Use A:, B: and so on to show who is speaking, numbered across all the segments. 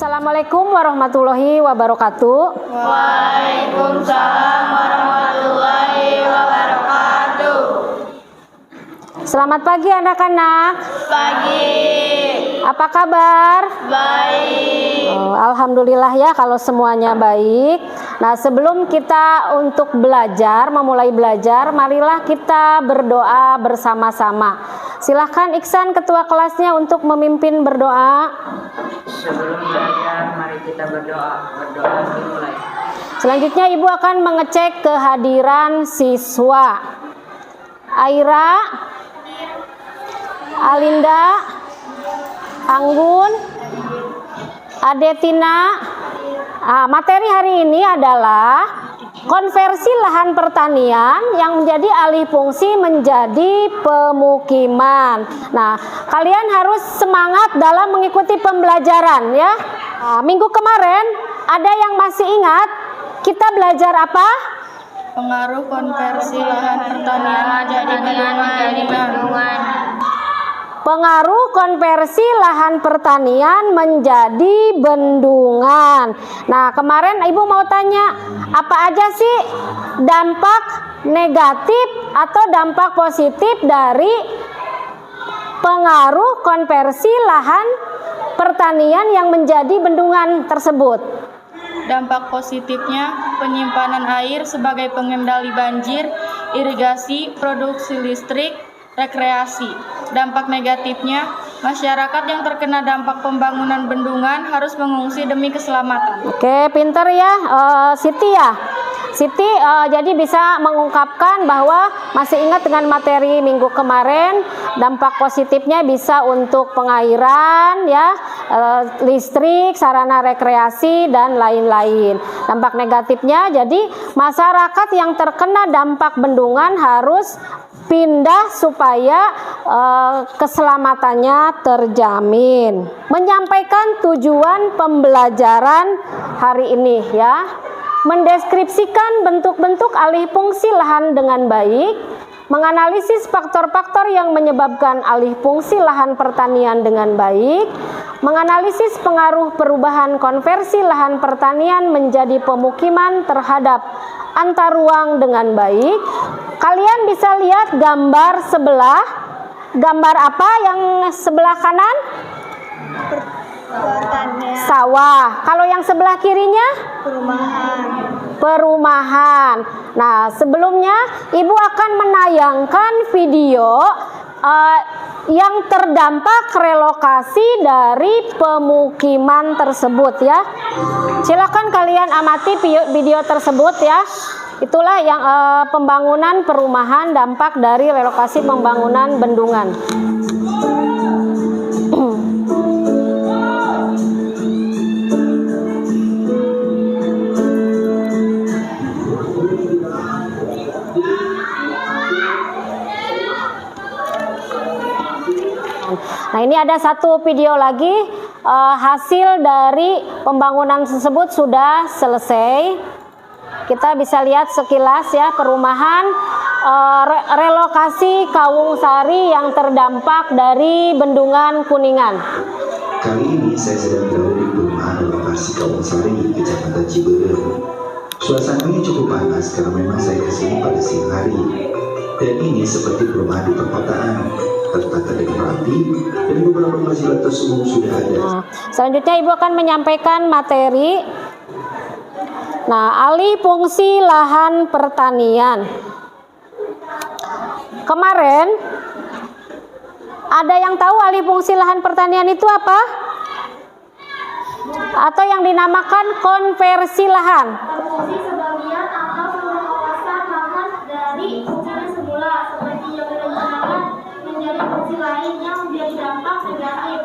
A: Assalamualaikum warahmatullahi wabarakatuh.
B: Waalaikumsalam warahmatullahi wabarakatuh.
A: Selamat pagi anak-anak.
B: Pagi.
A: Apa kabar?
B: Baik.
A: Alhamdulillah ya kalau semuanya baik. Nah, sebelum kita untuk memulai belajar, marilah kita berdoa bersama-sama. Silahkan Iksan ketua kelasnya untuk memimpin berdoa.
C: Sebelum belajar, mari kita berdoa. Berdoa dimulai.
A: Selanjutnya Ibu akan mengecek kehadiran siswa. Aira, Alinda, Anggun, Adetina. Materi hari ini adalah konversi lahan pertanian yang menjadi alih fungsi menjadi pemukiman. Nah, kalian harus semangat dalam mengikuti pembelajaran ya. Minggu kemarin ada yang masih ingat kita belajar apa?
B: Pengaruh konversi lahan pertanian menjadi bendungan.
A: Pengaruh konversi lahan pertanian menjadi bendungan. Nah, kemarin Ibu mau tanya, apa aja sih dampak negatif atau dampak positif dari pengaruh konversi lahan pertanian yang menjadi bendungan tersebut?
B: Dampak positifnya, penyimpanan air sebagai pengendali banjir, irigasi, produksi listrik, rekreasi. Dampak negatifnya, masyarakat yang terkena dampak pembangunan bendungan harus mengungsi demi keselamatan.
A: Oke, pinter ya Siti ya. Siti jadi bisa mengungkapkan bahwa masih ingat dengan materi minggu kemarin, dampak positifnya bisa untuk pengairan ya, listrik, sarana rekreasi dan lain-lain. Dampak negatifnya jadi masyarakat yang terkena dampak bendungan harus pindah supaya keselamatannya terjamin. Menyampaikan tujuan pembelajaran hari ini ya. Mendeskripsikan bentuk-bentuk alih fungsi lahan dengan baik, menganalisis faktor-faktor yang menyebabkan alih fungsi lahan pertanian dengan baik, menganalisis pengaruh perubahan konversi lahan pertanian menjadi pemukiman terhadap antar ruang dengan baik. Kalian bisa lihat gambar sebelah. Gambar apa yang sebelah kanan? Sawah. Kalau yang sebelah kirinya? Perumahan. Nah, sebelumnya Ibu akan menayangkan video yang terdampak relokasi dari pemukiman tersebut ya. Silakan kalian amati video tersebut ya. Itulah yang pembangunan perumahan dampak dari relokasi pembangunan bendungan. Nah, ini ada satu video lagi, hasil dari pembangunan tersebut sudah selesai. Kita bisa lihat sekilas ya, perumahan relokasi Kawung Sari yang terdampak dari bendungan Kuningan.
D: Kali ini saya sedang berada di perumahan relokasi Kawung Sari, Kecamatan Ciberem. Suasananya cukup panas karena memang saya kesini pada siang hari. Dan ini seperti perumahan di perkotaan, tertata dengan rapi dan beberapa fasilitas umum sudah ada.
A: Nah, selanjutnya Ibu akan menyampaikan materi. Nah, alih fungsi lahan pertanian. Kemarin ada yang tahu alih fungsi lahan pertanian itu apa? Atau yang dinamakan konversi lahan.
E: Fungsi sebagian atau seluruh kawasan lahan dari fungsinya semula seperti yang direncanakan menjadi fungsi lain yang menjadi dampak negatif.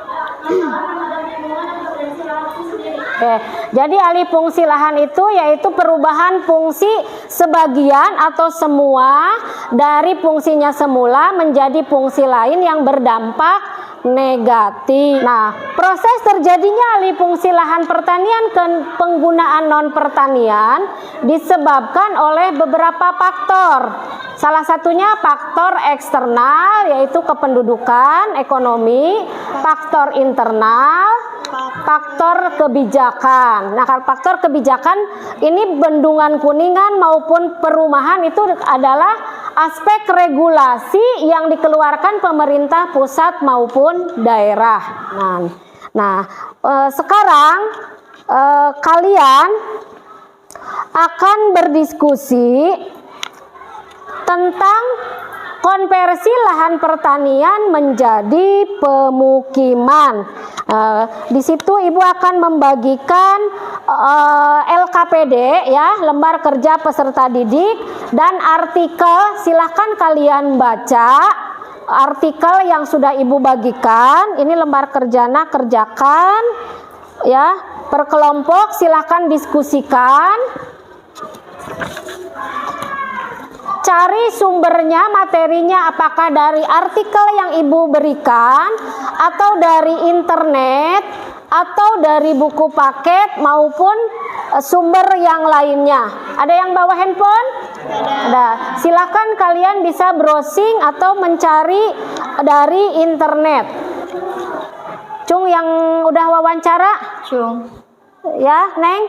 E: Masalah terhadap lingkungan dan potensi lahan itu sendiri.
A: Oke, jadi alih fungsi lahan itu yaitu perubahan fungsi sebagian atau semua dari fungsinya semula menjadi fungsi lain yang berdampak negatif. Nah, proses terjadinya alih fungsi lahan pertanian ke penggunaan non pertanian disebabkan oleh beberapa faktor. Salah satunya faktor eksternal yaitu kependudukan, ekonomi, faktor internal, faktor faktor kebijakan. Nah, faktor kebijakan ini bendungan Kuningan maupun perumahan itu adalah aspek regulasi yang dikeluarkan pemerintah pusat maupun daerah. Nah, sekarang kalian akan berdiskusi tentang konversi lahan pertanian menjadi pemukiman. Di situ Ibu akan membagikan LKPD ya, lembar kerja peserta didik, dan artikel. Silahkan kalian baca artikel yang sudah Ibu bagikan. Ini lembar kerjana, kerjakan ya, per kelompok. Silahkan diskusikan. Cari sumbernya, materinya, apakah dari artikel yang Ibu berikan, atau dari internet, atau dari buku paket, maupun sumber yang lainnya. Ada yang bawa handphone? Ada. Silakan kalian bisa browsing atau mencari dari internet. Cung yang udah wawancara?
F: Cung.
A: Ya, Neng?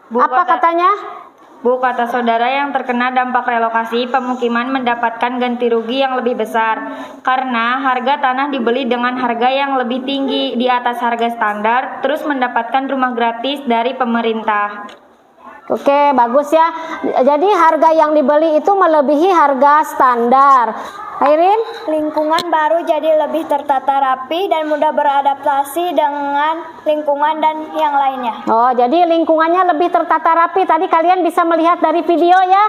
F: Bu,
A: apa katanya?
F: Bu, kata saudara, yang terkena dampak relokasi pemukiman mendapatkan ganti rugi yang lebih besar karena harga tanah dibeli dengan harga yang lebih tinggi di atas harga standar, terus mendapatkan rumah gratis dari pemerintah.
A: Oke, bagus ya. Jadi harga yang dibeli itu melebihi harga standar. Airin?
E: Lingkungan baru jadi lebih tertata rapi dan mudah beradaptasi dengan lingkungan dan yang lainnya.
A: Oh, jadi lingkungannya lebih tertata rapi. Tadi kalian bisa melihat dari video ya.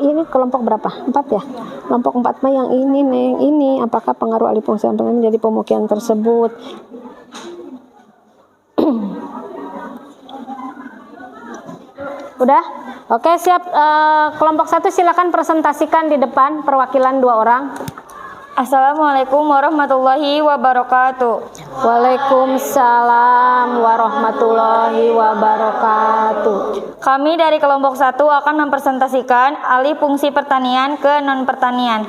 A: Ini kelompok berapa? 4 ya? Kelompok 4 mah yang ini, Neng. Ini apakah pengaruh alih fungsi lahan menjadi pemukiman tersebut? Udah? Oke, siap. Kelompok 1 silakan presentasikan di depan perwakilan 2 orang.
F: Assalamualaikum warahmatullahi wabarakatuh.
A: Waalaikumsalam warahmatullahi wabarakatuh.
F: Kami dari kelompok 1 akan mempresentasikan alih fungsi pertanian ke non-pertanian.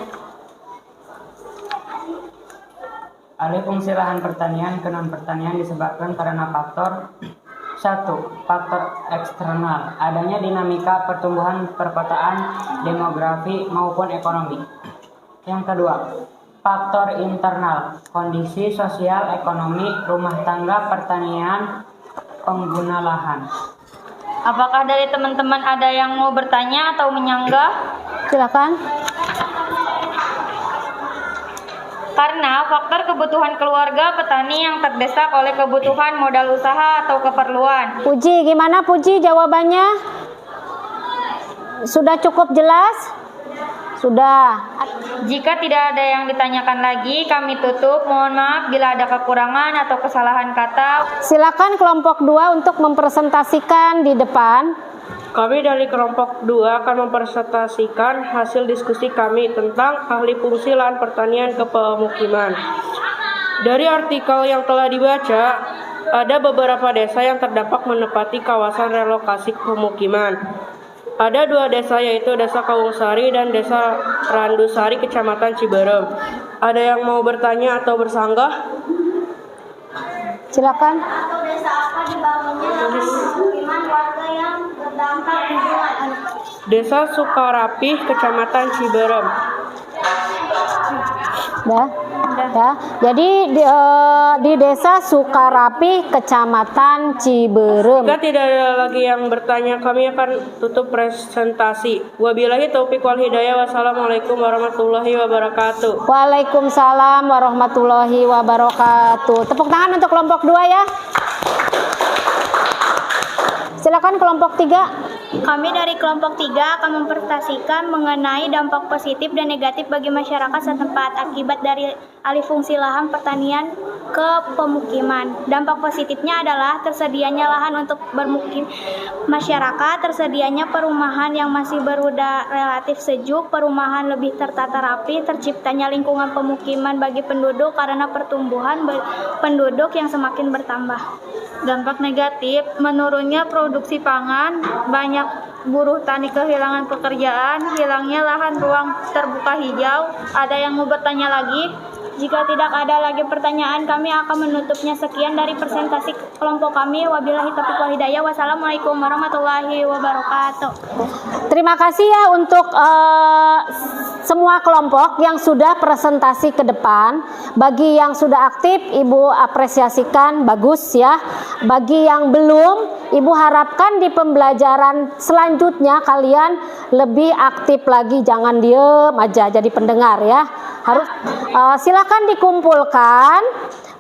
C: Alih fungsi lahan pertanian ke non-pertanian disebabkan karena faktor 1. Faktor eksternal, adanya dinamika pertumbuhan perkotaan, demografi maupun ekonomi. Yang kedua, faktor internal, kondisi sosial ekonomi rumah tangga pertanian pengguna lahan.
F: Apakah dari teman-teman ada yang mau bertanya atau menyanggah?
A: Silakan.
F: Karena faktor kebutuhan keluarga petani yang terdesak oleh kebutuhan modal usaha atau keperluan.
A: Puji, gimana Puji jawabannya? Sudah cukup jelas? Sudah.
F: Jika tidak ada yang ditanyakan lagi, kami tutup. Mohon maaf bila ada kekurangan atau kesalahan kata.
A: Silakan kelompok 2 untuk mempresentasikan di depan.
G: Kami dari kelompok 2 akan mempresentasikan hasil diskusi kami tentang alih fungsi lahan pertanian ke pemukiman. Dari artikel yang telah dibaca, ada beberapa desa yang terdampak menempati kawasan relokasi pemukiman. Ada 2 desa, yaitu Desa Kawungsari dan Desa Randusari, Kecamatan Ciberem. Ada yang mau bertanya atau bersanggah?
A: Silakan.
E: Atau desa apa dibangunnya pemukiman warga yang terdampak lingkungan?
G: Desa Sukarapih, Kecamatan Ciberem.
A: Ya. Jadi di Desa Sukarapih, Kecamatan Ciberem.
G: Jika tidak ada lagi yang bertanya, kami akan tutup presentasi. Wabillahi taufiq wal hidayah. Wassalamualaikum warahmatullahi wabarakatuh.
A: Waalaikumsalam warahmatullahi wabarakatuh. Tepuk tangan untuk kelompok 2 ya. Silakan kelompok 3.
E: Kami dari kelompok 3 akan mempresentasikan mengenai dampak positif dan negatif bagi masyarakat setempat akibat dari alih fungsi lahan pertanian ke pemukiman. Dampak positifnya adalah tersedianya lahan untuk bermukim masyarakat, tersedianya perumahan yang masih berudara relatif sejuk, perumahan lebih tertata rapi, terciptanya lingkungan pemukiman bagi penduduk karena pertumbuhan penduduk yang semakin bertambah.
B: Dampak negatif, menurunnya produksi pangan,
F: buruh tani kehilangan pekerjaan, hilangnya lahan ruang terbuka hijau. Ada yang mau bertanya lagi? Jika tidak ada lagi pertanyaan, kami akan menutupnya. Sekian dari presentasi kelompok kami. Wabillahi taufiq wal hidayah. Wassalamualaikum warahmatullahi wabarakatuh.
A: Terima kasih ya untuk semua kelompok yang sudah presentasi ke depan. Bagi yang sudah aktif, Ibu apresiasikan, bagus ya. Bagi yang belum, Ibu harapkan di pembelajaran selanjutnya kalian lebih aktif lagi, jangan diem aja jadi pendengar ya. Harus silakan dikumpulkan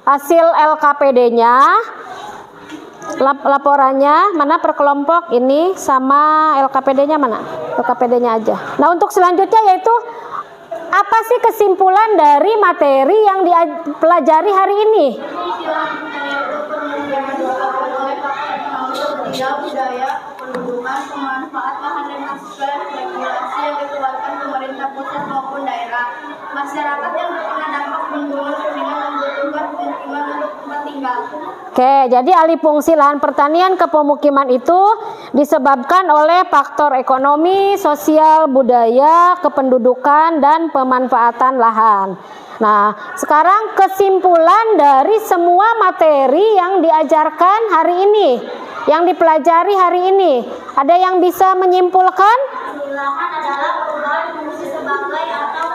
A: hasil LKPD-nya, laporannya mana per kelompok ini sama LKPD-nya mana? LKPD-nya aja. Nah, untuk selanjutnya yaitu apa sih kesimpulan dari materi yang dipelajari hari ini?
B: Budaya, pendudukan, pemanfaat lahan dan aspek regulasi yang dikeluarkan pemerintah pusat maupun daerah. Masyarakat yang terkena dampak lingkungan sehingga membutuhkan pemukiman untuk tempat tinggal.
A: Oke, jadi alih fungsi lahan pertanian ke pemukiman itu disebabkan oleh faktor ekonomi, sosial, budaya, kependudukan, dan pemanfaatan lahan. Nah, sekarang kesimpulan dari semua materi yang diajarkan hari ini, yang dipelajari hari ini, ada yang bisa menyimpulkan?
E: Lahan adalah perubahan fungsi sebagai atau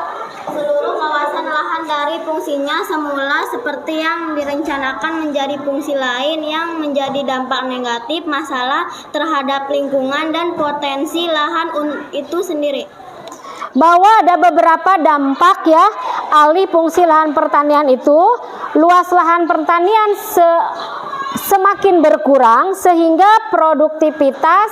E: seluruh kawasan lahan dari fungsinya semula seperti yang direncanakan menjadi fungsi lain yang menjadi dampak negatif masalah terhadap lingkungan dan potensi lahan itu sendiri.
A: Bahwa ada beberapa dampak ya alih fungsi lahan pertanian itu. Luas lahan pertanian semakin berkurang sehingga produktivitas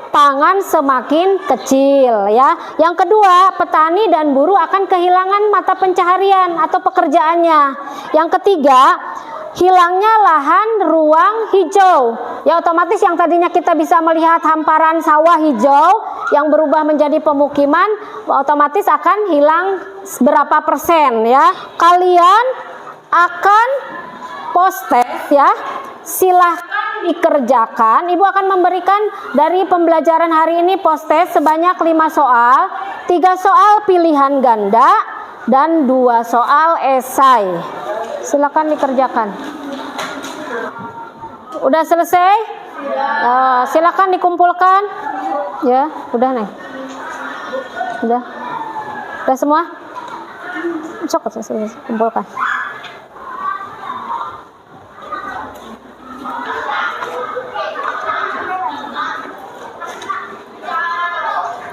A: pangan semakin kecil ya. Yang kedua, petani dan buruh akan kehilangan mata pencaharian atau pekerjaannya. Yang ketiga, hilangnya lahan ruang hijau. Ya, otomatis yang tadinya kita bisa melihat hamparan sawah hijau yang berubah menjadi pemukiman, otomatis akan hilang berapa persen ya. Kalian akan post-test ya. Silahkan dikerjakan. Ibu akan memberikan dari pembelajaran hari ini post-test sebanyak 5 soal, 3 soal pilihan ganda dan 2 soal esai. Silakan dikerjakan. Udah selesai? Silakan dikumpulkan. Ya, udah nih. Udah semua? Sok kumpulkan.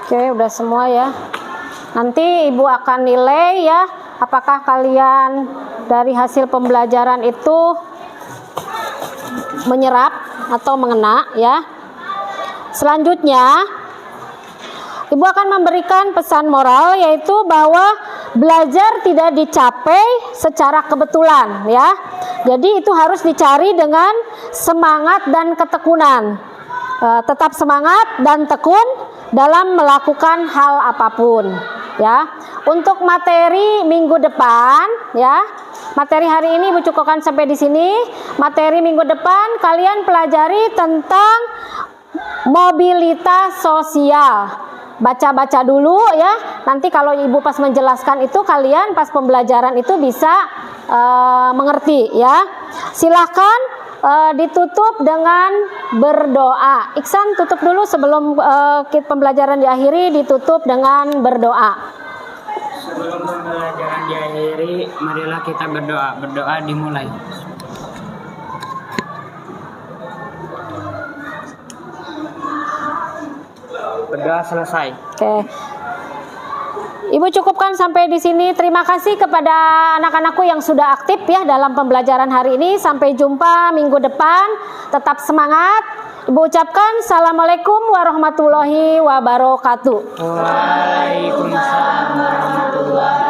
A: Oke, udah semua ya. Nanti Ibu akan nilai ya, apakah kalian dari hasil pembelajaran itu menyerap atau mengena ya. Selanjutnya, Ibu akan memberikan pesan moral yaitu bahwa belajar tidak dicapai secara kebetulan ya. Jadi itu harus dicari dengan semangat dan ketekunan. Tetap semangat dan tekun dalam melakukan hal apapun ya. Untuk materi minggu depan ya, materi hari ini Ibu cukupkan sampai di sini. Materi minggu depan kalian pelajari tentang mobilitas sosial. Baca-baca dulu ya. Nanti kalau Ibu pas menjelaskan itu kalian pas pembelajaran itu bisa mengerti ya. Silahkan ditutup dengan berdoa. Iksan tutup dulu sebelum pembelajaran diakhiri, ditutup dengan berdoa.
C: Sebelum pembelajaran diakhiri, marilah kita berdoa. Berdoa dimulai. Berdoa selesai.
A: Oke. Ibu cukupkan sampai di sini. Terima kasih kepada anak-anakku yang sudah aktif ya dalam pembelajaran hari ini. Sampai jumpa minggu depan. Tetap semangat. Ibu ucapkan Assalamualaikum warahmatullahi wabarakatuh.
C: Waalaikumsalam warahmatullahi wabarakatuh.